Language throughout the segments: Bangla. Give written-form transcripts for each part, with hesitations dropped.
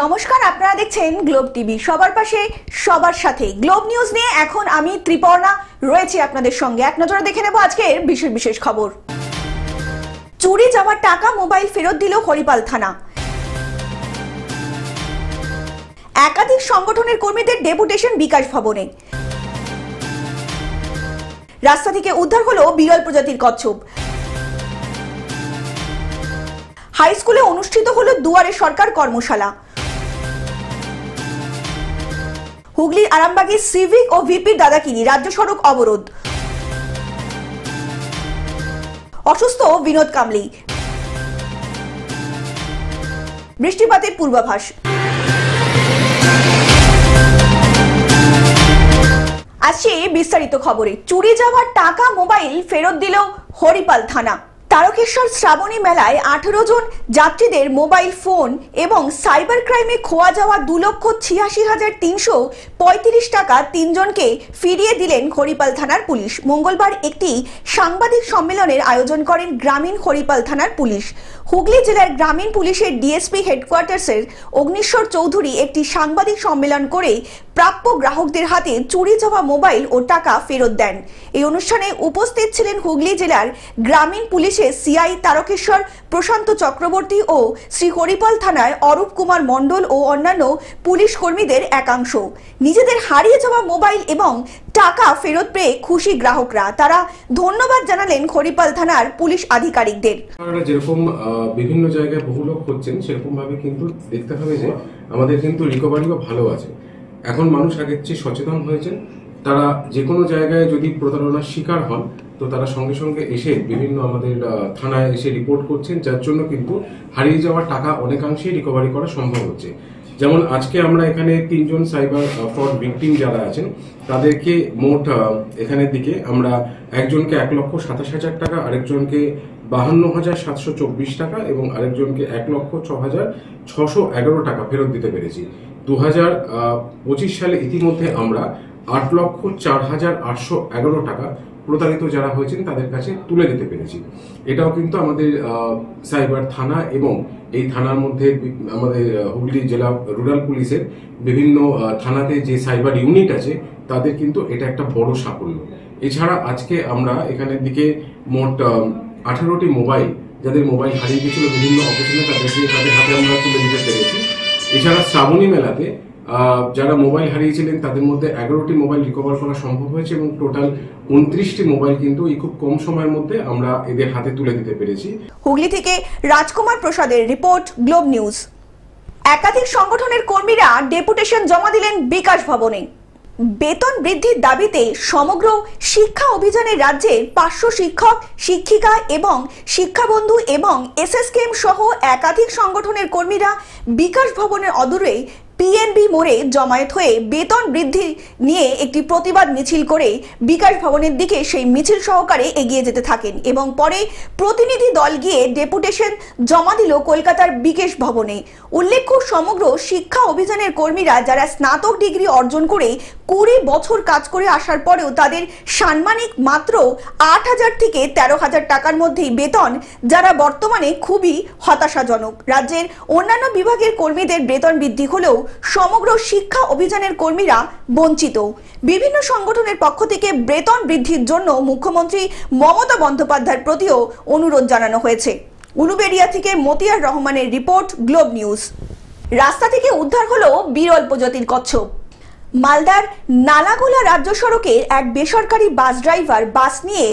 নমস্কার, আপনারা দেখছেন গ্লোব টিভি। সবার পাশে সবার সাথে গ্লোব নিউজ নিয়ে এখন আমি ত্রিপর্ণা রয়েছি আপনাদের সঙ্গে। এক নজরে দেখে নেব আজকের বিশেষ বিশেষ খবর। চুরি যাওয়া টাকা মোবাইল ফেরত দিল হরিপাল থানা। একাধিক সংগঠনের কর্মীদের ডেপুটেশন বিকাশ ভবনে। রাস্তা থেকে উদ্ধার হলো বিরল প্রজাতির কচ্ছপ। হাই স্কুলে অনুষ্ঠিত হলো দুয়ারে সরকার কর্মশালা। হুগলির আরামবাগে সিভিক ও ভিপির দাদাগিরি, রাজ্য সড়ক অবরোধ। অসুস্থ বিনোদ কামলি। বৃষ্টিপাতের পূর্বাভাস। আসছে বিস্তারিত খবরে। চুরি যাওয়া টাকা মোবাইল ফেরত দিল হরিপাল থানা। তারকেশ্বর শ্রাবণী মেলায় 18 জন যাত্রীদের মোবাইল ফোন এবং সাইবার ক্রাইমে খোয়া যাওয়া 2,86,335 টাকা তিনজনকে ফিরিয়ে দিলেন হরিপাল থানার পুলিশ। মঙ্গলবার একটি সাংবাদিক সম্মেলনের আয়োজন করেন গ্রামীণ হরিপাল থানার পুলিশ। হুগলি জেলার গ্রামীণ পুলিশের ডিএসপি হেডকোয়ার্টার্সের অগ্নিশ্বর চৌধুরী একটি সাংবাদিক সম্মেলন করে প্রাপ্য গ্রাহকদের হাতে চুরি যাওয়া মোবাইল ও টাকা ফেরত দেন। এই অনুষ্ঠানে উপস্থিত ছিলেন হুগলি জেলার গ্রামীণ পুলিশের সিআই তারকেশ্বর প্রশান্ত চক্রবর্তী ও শ্রী হরিপাল থানায় অরূপ কুমার মণ্ডল ও অন্যান্য পুলিশ কর্মীদের একাংশ। নিজেদের হারিয়ে যাওয়া মোবাইল এবং টাকা ফেরত পেয়ে খুশি গ্রাহকরা। তারা ধন্যবাদ জানালেন হরিপাল থানার পুলিশ আধিকারিকদের। যেরকম বিভিন্ন জায়গায় বহু লোক করছেন, সেরকম ভাবে কিন্তু দেখতে হবে যে আমাদের কিন্তু রিকভারিও ভালো আছে। এখন মানুষ আগের চেয়ে সচেতন হয়েছেন। তারা যে কোনো জায়গায় যদি প্রতারণার শিকার হন তো তারা সঙ্গে সঙ্গে এসে বিভিন্ন আমাদের থানায় এসে রিপোর্ট করছেন, যার জন্য কিন্তু হারিয়ে যাওয়া টাকা অনেকাংশেই রিকভারি করা সম্ভব হচ্ছে। যেমন আজকে আমরা এখানে 3 জন সাইবার ফ্রড ভিকটিম যারা আছেন তাদেরকে মোট এখানের দিকে আমরা একজনকে 1,27,000 টাকা, আরেকজনকে 52,724 টাকা এবং আরেকজনকে 1,06,611 টাকা ফেরত দিতে পেরেছি। 2025 সালে ইতিমধ্যে আমরা 8,04,811 টাকা প্রতারিত যারা হয়েছেন তাদের কাছে তুলে দিতে পেরেছি। এটাও কিন্তু আমাদের সাইবার থানা এবং এই থানার মধ্যে আমাদের হুগলি জেলা রুরাল পুলিশের বিভিন্ন থানাতে যে সাইবার ইউনিট আছে তাদের কিন্তু এটা একটা বড় সাফল্য। এছাড়া আজকে আমরা এখানের দিকে মোট 18টি মোবাইল, যাদের মোবাইল হারিয়ে গেছিল বিভিন্ন অকেশনে, তাদের হাতে আমরা তুলে দিতে পেরেছি। এছাড়া শ্রাবণী মেলাতে যারা মোবাইল হারিয়েছিলেন তাদের মধ্যে 11টি মোবাইল রিকভার করা সম্ভব হয়েছে এবং টোটাল 29টি মোবাইল কিন্তু এই খুব কম সময়ের মধ্যে আমরা এদের হাতে তুলে দিতে পেরেছি। হুগলি থেকে রাজকুমার প্রসাদের রিপোর্ট, গ্লোব নিউজ। একাধিক সংগঠনের কর্মীরা ডেপুটেশন জমা দিলেন বিকাশ ভবনে। বেতন বৃদ্ধির দাবিতে সমগ্র শিক্ষা অভিযানে রাজ্যের 500 শিক্ষক, শিক্ষিকা এবং শিক্ষাবন্ধু এবং এসএসকেএম সহ একাধিক সংগঠনের কর্মীরা বিকাশ ভবনের অদূরে পিএনবি মোড়ে জমায়েত হয়ে বেতন বৃদ্ধি নিয়ে একটি প্রতিবাদ মিছিল করে বিকাশ ভবনের দিকে সেই মিছিল সহকারে এগিয়ে যেতে থাকেন এবং পরে প্রতিনিধি দল গিয়ে ডেপুটেশন জমা দিল কলকাতার বিকাশ ভবনে। উল্লেখ্য, সমগ্র শিক্ষা অভিযানের কর্মীরা যারা স্নাতক ডিগ্রি অর্জন করে 20 বছর কাজ করে আসার পরেও তাদের সাম্মানিক মাত্র 8,000 থেকে 13,000 টাকার মধ্যেই বেতন, যারা বর্তমানে খুবই হতাশাজনক। রাজ্যের অন্যান্য বিভাগের কর্মীদের বেতন বৃদ্ধি হলেও সমগ্র শিক্ষা অভিযানের কর্মীরা বঞ্চিত। বিভিন্ন সংগঠনের পক্ষ থেকে বেতন বৃদ্ধির জন্য মুখ্যমন্ত্রী মমতা বন্দ্যোপাধ্যায়ের প্রতিও অনুরোধ জানানো হয়েছে। উলুবেড়িয়া থেকে মতিয়ার রহমানের রিপোর্ট, গ্লোব নিউজ। রাস্তা থেকে উদ্ধার হলো বিরল প্রজাতির কচ্ছপ। মালদার নালাগোলা রাজ্য সড়কের এক বেসরকারি বাস ড্রাইভার বাস নিয়ে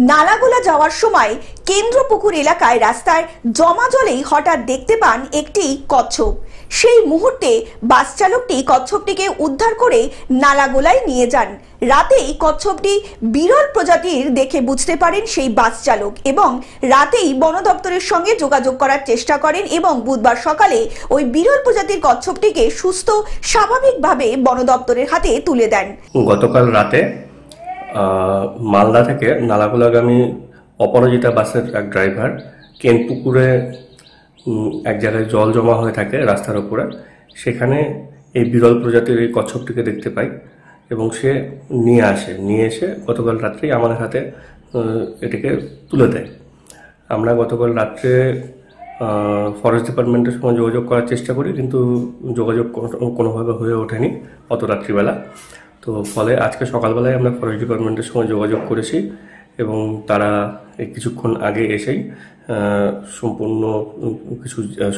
নালাগোলা যাওয়ার সময় কেন্দ্রপুকুর এলাকায় রাস্তার জমা জলেই হঠাৎ দেখতে পান একটি কচ্ছপ। সেই মুহূর্তে বাস চালকটি কচ্ছপটিকে উদ্ধার করে নালাগোলায় নিয়ে যান। রাতেই কচ্ছপটি বিরল প্রজাতির দেখে বুঝতে পারেন সেই বাস চালক এবং রাতেই বন দপ্তরের সঙ্গে যোগাযোগ করার চেষ্টা করেন এবং বুধবার সকালে ওই বিরল প্রজাতির কচ্ছপটিকে সুস্থ স্বাভাবিকভাবে বন দপ্তরের হাতে তুলে দেন। গতকাল রাতে মালদা থেকে নালাগোলাগামী অপরাজিতা বাসের এক ড্রাইভার কেনপুকুরে এক জায়গায় জল জমা হয়ে থাকে রাস্তার উপরে, সেখানে এই বিরল প্রজাতির এই কচ্ছপটিকে দেখতে পাই এবং সে নিয়ে এসে গতকাল রাত্রেই আমাদের হাতে এটাকে তুলে দেয়। আমরা গতকাল রাত্রে ফরেস্ট ডিপার্টমেন্টের সঙ্গে যোগাযোগ করার চেষ্টা করি, কিন্তু যোগাযোগ কোনোভাবে হয়ে ওঠেনি অত রাত্রিবেলা। তো ফলে আজকে সকালবেলায় আমরা ফরেস্ট ডিপার্টমেন্টের সঙ্গে যোগাযোগ করেছি এবং তারা কিছুক্ষণ আগে এসেই সম্পূর্ণ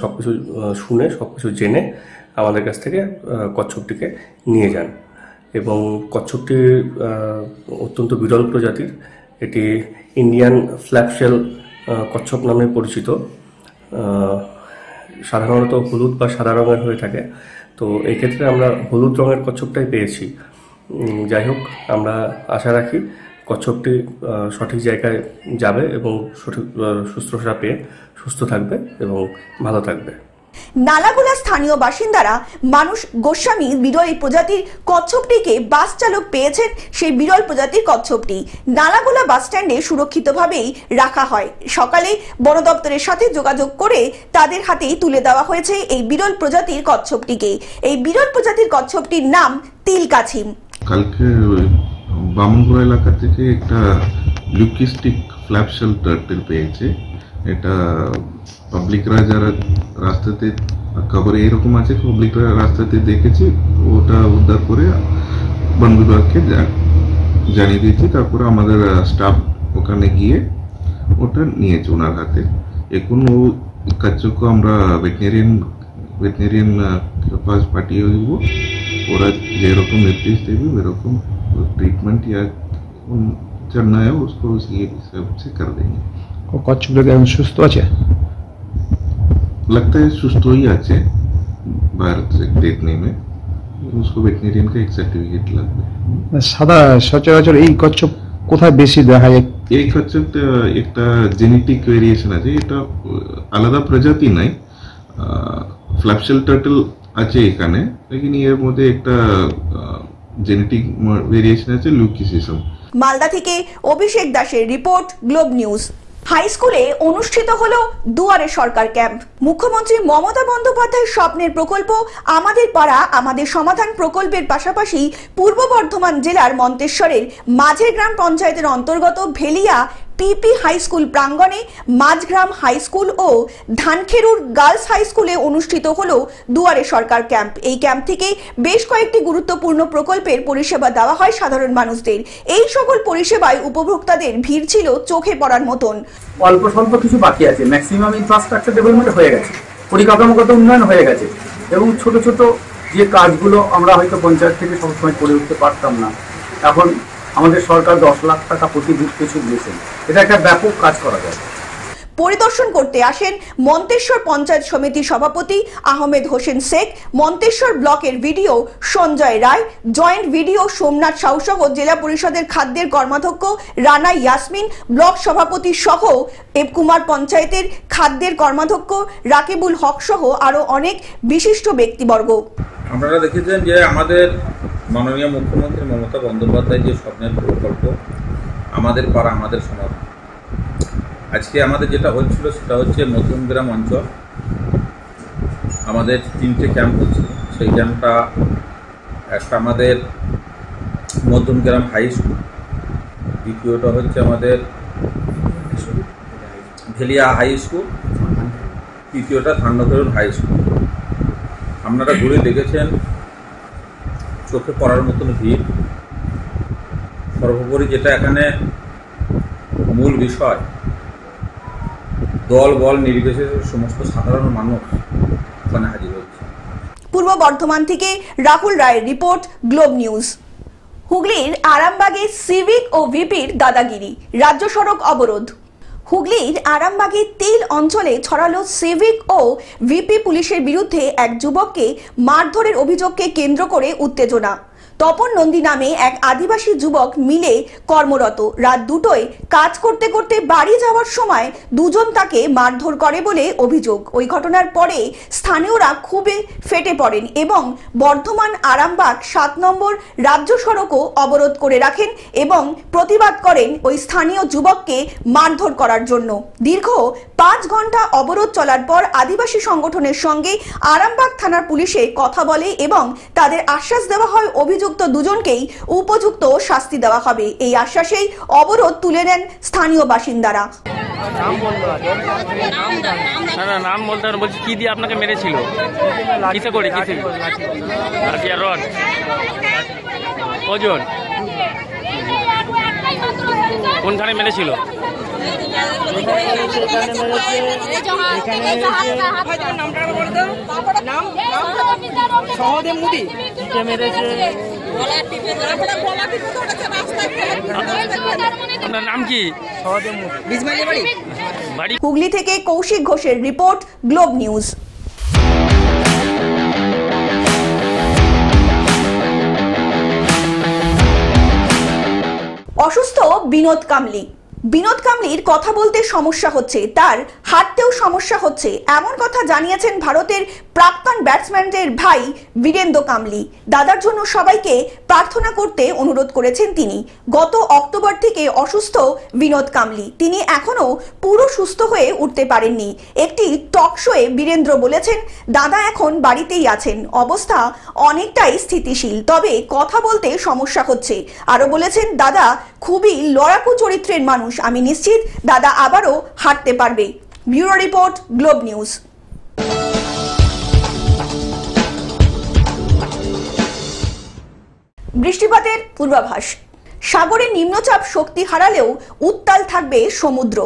সব কিছু শুনে সব কিছু জেনে আমাদের কাছ থেকে কচ্ছপটিকে নিয়ে যান। এবং কচ্ছপটি অত্যন্ত বিরল প্রজাতির, এটি ইন্ডিয়ান ফ্ল্যাপশেল কচ্ছপ নামে পরিচিত। সাধারণত হলুদ বা সাদা রঙের হয়ে থাকে, তো এই ক্ষেত্রে আমরা হলুদ রঙের কচ্ছপটাই পেয়েছি। যাই হোক, আমরা আশা রাখি কচ্ছপটি সঠিক জায়গায় যাবে এবং সঠিক শুশ্রূষা পেয়ে সুস্থ থাকবে এবং ভালো থাকবে। নালাগোলা স্থানীয় বাসিন্দারা মানুষ গোস্বামী বিরল এই প্রজাতির কচ্ছপটিকে বাস চালক পেয়েছেন। সেই বিরল প্রজাতির কচ্ছপটি নালাগোলা বাস স্ট্যান্ডে সুরক্ষিতভাবেই রাখা হয়। সকালে বন দপ্তরের সাথে যোগাযোগ করে তাদের হাতেই তুলে দেওয়া হয়েছে এই বিরল প্রজাতির কচ্ছপটিকে। এই বিরল প্রজাতির কচ্ছপটির নাম তিলকাছিম। কালকে বামনগোড়া এলাকা থেকে একটা লিউকিস্টিক ফ্ল্যাপশেল টার্টেল পেয়েছে। এটা পাবলিকরা যারা রাস্তাতে খবরে এরকম আছে, পাবলিকরা রাস্তাতে দেখেছি, ওটা উদ্ধার করে বন বিভাগকে জানিয়ে দিয়েছি। তারপরে আমাদের স্টাফ ওখানে গিয়ে ওটা নিয়েছে ওনার হাতে। এখন ও কচ্ছপকে আমরা ভেটেরিনারিয়ান পাশ পাঠিয়ে দিব। ওরা যেরকম নির্দেশ দেবে ওরকম ट्रीटमेंट या करना है उसको उसी हिसाब से कर देंगे। कच्छप लोग सुस्थ আছে? लगता है सुस्त ही আছে, भारत से देखने में उसको वेटनेरियन का एक सर्टिफिकेट लगता है। সাদা সচরাচর এই কচ্ছপ কোথায় বেশি দেখা যায়? এই কচ্ছপ একটা জেনেটিক ভেরিয়েশন আছে, এটা আলাদা প্রজাতি নাই। ফ্ল্যাপশেল টার্টল আছে এখানে, লেকিন এর মধ্যে একটা জেনেটিক ভেরিয়েশন আছে, লিউকিসিজম। মালদা থেকে অভিষেক দাসের রিপোর্ট, গ্লোব নিউজ। হাই স্কুলে অনুষ্ঠিত হলো দুয়ারে সরকার ক্যাম্প। মুখ্যমন্ত্রী মমতা বন্দ্যোপাধ্যায়ের স্বপ্নের প্রকল্প আমাদের পাড়া আমাদের সমাধান প্রকল্পের পাশাপাশি পূর্ব বর্ধমান জেলার মন্তেশ্বরের মাঝের গ্রাম পঞ্চায়েতের অন্তর্গত ভেলিয়া পিপি হাই স্কুল প্রাঙ্গণে মাঝগ্রাম হাই স্কুল ও ধানখেরুর গার্লস হাই স্কুলে অনুষ্ঠিত হলো দুয়ারে সরকার ক্যাম্প। এই ক্যাম্প থেকে বেশ কয়েকটি গুরুত্বপূর্ণ প্রকল্পের পরিষেবা দেওয়া হয় সাধারণ মানুষদের। এই সকল পরিষেবায় উপভোক্তাদের ভিড় ছিল চোখে পড়ার মতন। অল্প স্বল্প কিছু বাকি আছে, ম্যাক্সিমাম ইনফ্রাস্ট্রাকচার ডেভেলপমেন্ট হয়ে গেছে, পরিকাঠামোগত উন্নয়ন হয়ে গেছে এবং ছোট ছোট যে কাজগুলো আমরা হয়তো পঞ্চায়েত থেকে সবসময় করে উঠতে পারতাম না, এখন আমাদের সরকার 10 লাখ টাকা প্রতি বুথ পিছু দিয়েছেন। এটা একটা ব্যাপক কাজ করা যায়। পরিদর্শন করতে আসেন মন্তেশ্বর পঞ্চায়েত সমিতির সভাপতি আহমেদ হোসেন শেখ, মন্তেশ্বর ব্লকের video Sanjay Roy, joint video Somnath Sau সহ জেলা পরিষদের খাদ্যের কর্মাধ্যক্ষ রানা ইয়াসমিন, ব্লক সভাপতি সহ এবকুমার পঞ্চায়েতের খাদ্যের কর্মাধ্যক্ষ রাকিবুল হক সহ আরো অনেক বিশিষ্ট ব্যক্তিবর্গ। আপনারা দেখেছেন যে আমাদের মাননীয় মুখ্যমন্ত্রী মমতা বন্দ্যোপাধ্যায় যে স্বপ্নের প্রকল্প আমাদের পাড়া আমাদের সমাধান, আজকে আমাদের যেটা হচ্ছিল সেটা হচ্ছে মধ্যমগ্রাম অঞ্চল। আমাদের 3টে ক্যাম্প হচ্ছিল। সেই ক্যাম্পটা একটা আমাদের মধ্যমগ্রাম হাই স্কুল, দ্বিতীয়টা হচ্ছে আমাদের ভেলিয়া হাই স্কুল, তৃতীয়টা ধানখেরুর হাই স্কুল। আপনারা ঘুরে দেখেছেন, চোখে পড়ার মতন ভিড়। সর্বোপরি যেটা এখানে মূল বিষয়, দল বল নির্বিশেষে সমস্ত সাধারণ মানুষ ওখানে হাজির হচ্ছে। পূর্ব বর্ধমান থেকে রাহুল রায়ের রিপোর্ট, গ্লোব নিউজ। হুগলির আরামবাগে সিভিক ও ভিপির দাদাগিরি, রাজ্য সড়ক অবরোধ। হুগলির আরামবাগের তেল অঞ্চলে ছড়ালো সিভিক ও ভিপি পুলিশের বিরুদ্ধে এক যুবককে মারধরের অভিযোগকে কেন্দ্র করে উত্তেজনা। তপন নন্দী নামে এক আদিবাসী যুবক মিলে কর্মরত। রাত 2টোয় কাজ করতে করতে বাড়ি যাওয়ার সময় দুজন তাকে মারধর করে বলে অভিযোগ। ওই ঘটনার পরে স্থানীয়রা খুবই ফেটে পড়েন এবং বর্ধমান আরামবাগ 7 নম্বর রাজ্য সড়কও অবরোধ করে রাখেন এবং প্রতিবাদ করেন ওই স্থানীয় যুবককে মারধর করার জন্য। দীর্ঘ 5 ঘন্টা অবরোধ চলার পর আদিবাসী সংগঠনের সঙ্গে আরামবাগ থানার পুলিশে কথা বলে এবং তাদের আশ্বাস দেওয়া হয় অভিযুক্ত দুজনকেই উপযুক্ত শাস্তি দেওয়া হবে। এই আশ্বাসেই অবরোধ তুলে নেন স্থানীয় বাসিন্দারা। না না নাম বলতে হবে না, বলছি কি দিয়ে আপনাকে মেরেছিল, কিসে করে, কিসে লাঠি আর রড, ওজন কোনখানে মেরেছিল? আপনার নাম কি? হুগলি থেকে কৌশিক ঘোষের রিপোর্ট, গ্লোব নিউজ। অসুস্থ বিনোদ কামলি। বিনোদ কামলির কথা বলতে সমস্যা হচ্ছে, তার হাঁটতেও সমস্যা হচ্ছে, এমন কথা জানিয়েছেন ভারতের প্রাক্তন ব্যাটসম্যানদের ভাই বীরেন্দ্র কামলি। দাদার জন্য সবাইকে প্রার্থনা করতে অনুরোধ করেছেন তিনি। গত অক্টোবর থেকে অসুস্থ বিনোদ কামলি, তিনি এখনো পুরো সুস্থ হয়ে উঠতে পারেননি। একটি টক শোয়ে বীরেন্দ্র বলেছেন, দাদা এখন বাড়িতেই আছেন, অবস্থা অনেকটাই স্থিতিশীল, তবে কথা বলতে সমস্যা হচ্ছে। আরো বলেছেন, দাদা খুবই লড়াকু চরিত্রের মানুষ, আমি নিশ্চিত দাদা আবারও হাঁটতে পারবে। Bureau report, Globe news. বৃষ্টিপাতের পূর্বাভাস। সাগরে নিম্নচাপ শক্তি হারালেও উত্তাল থাকবে সমুদ্র।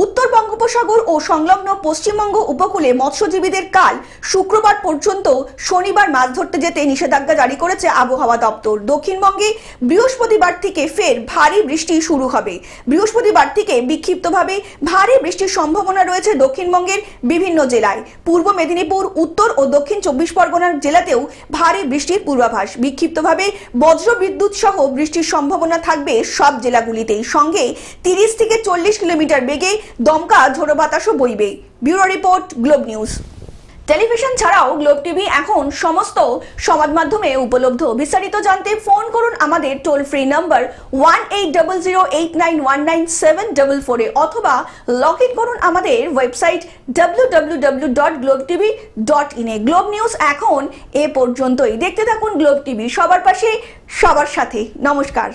উত্তর বঙ্গোপসাগর ও সংলগ্ন পশ্চিমবঙ্গ উপকূলে মৎস্যজীবীদের কাল শুক্রবার পর্যন্ত শনিবার মাছ ধরতে যেতে নিষেধাজ্ঞা জারি করেছে আবহাওয়া দপ্তর। দক্ষিণবঙ্গে বৃহস্পতিবার থেকে ফের ভারী বৃষ্টি শুরু হবে। বৃহস্পতিবার থেকে বিক্ষিপ্তভাবে ভারী বৃষ্টির সম্ভাবনা রয়েছে দক্ষিণবঙ্গের বিভিন্ন জেলায়। পূর্ব মেদিনীপুর, উত্তর ও দক্ষিণ 24 পরগনার জেলাতেও ভারী বৃষ্টির পূর্বাভাস। বিক্ষিপ্তভাবে বজ্রবিদ্যুৎ সহ বৃষ্টির সম্ভাবনা থাকবে সব জেলাগুলিতেই। সঙ্গে 30 থেকে 40 কিলোমিটার বেগে দমকা ঝোড়ো বাতাসও বইবে। Bureau report, Globe News. Television ছাড়াও গ্লোব টিভি এখন সমস্ত সমাজ মাধ্যমে উপলব্ধ। বিস্তারিত জানতে ফোন করুন আমাদের টোল ফ্রি নাম্বার 180089197444 অথবা লগ ইন করুন আমাদের ওয়েবসাইট www.globetv.in এ। গ্লোব নিউজ এখন এ পর্যন্তই। দেখতে থাকুন গ্লোব টিভি, সবার পাশে সবার সাথে। নমস্কার।